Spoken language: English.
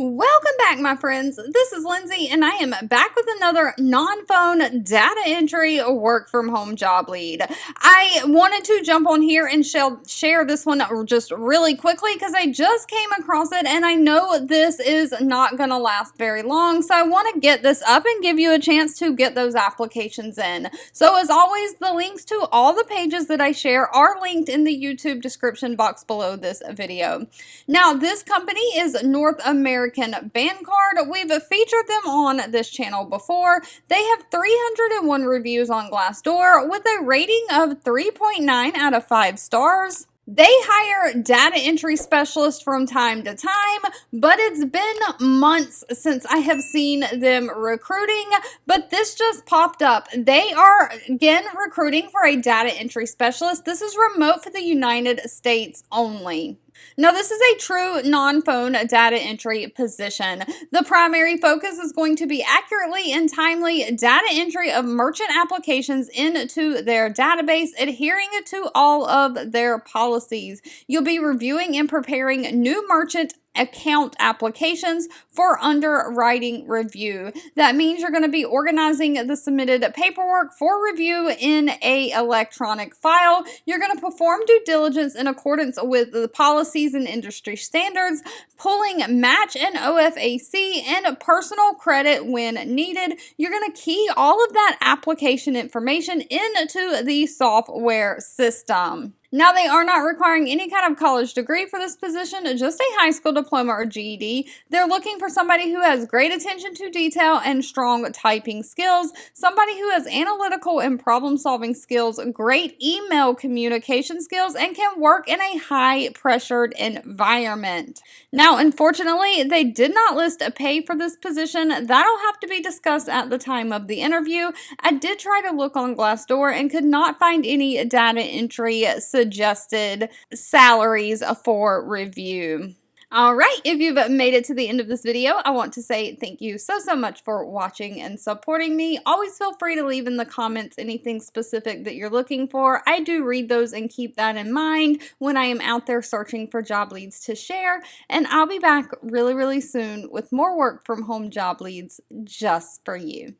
Welcome back, my friends. This is Lindsay, and I am back with another non-phone data entry work from home job lead. I wanted to jump on here and share this one just really quickly because I just came across it and I know this is not going to last very long. So I want to get this up and give you a chance to get those applications in. So as always, the links to all the pages that I share are linked in the YouTube description box below this video. Now, this company is North American Bancard. We've featured them on this channel before. They have 301 reviews on Glassdoor with a rating of 3.9 out of 5 stars. They hire data entry specialists from time to time, but it's been months since I have seen them recruiting, but this just popped up. They are, again, recruiting for a data entry specialist. This is remote for the United States only. Now, this is a true non-phone data entry position. The primary focus is going to be accurately and timely data entry of merchant applications into their database, adhering to all of their policies. You'll be reviewing and preparing new merchant account applications for underwriting review. That means you're going to be organizing the submitted paperwork for review in an electronic file. You're going to perform due diligence in accordance with the policies and industry standards, pulling match and OFAC and personal credit when needed. You're going to key all of that application information into the software system. Now, they are not requiring any kind of college degree for this position, just a high school diploma or GED. They're looking for somebody who has great attention to detail and strong typing skills, somebody who has analytical and problem-solving skills, great email communication skills, and can work in a high-pressured environment. Now, unfortunately, they did not list a pay for this position. That'll have to be discussed at the time of the interview. I did try to look on Glassdoor and could not find any data entry suggested salaries for review. All right, if you've made it to the end of this video, I want to say thank you so much for watching and supporting me. Always feel free to leave in the comments anything specific that you're looking for. I do read those and keep that in mind when I am out there searching for job leads to share. And I'll be back really soon with more work from home job leads just for you.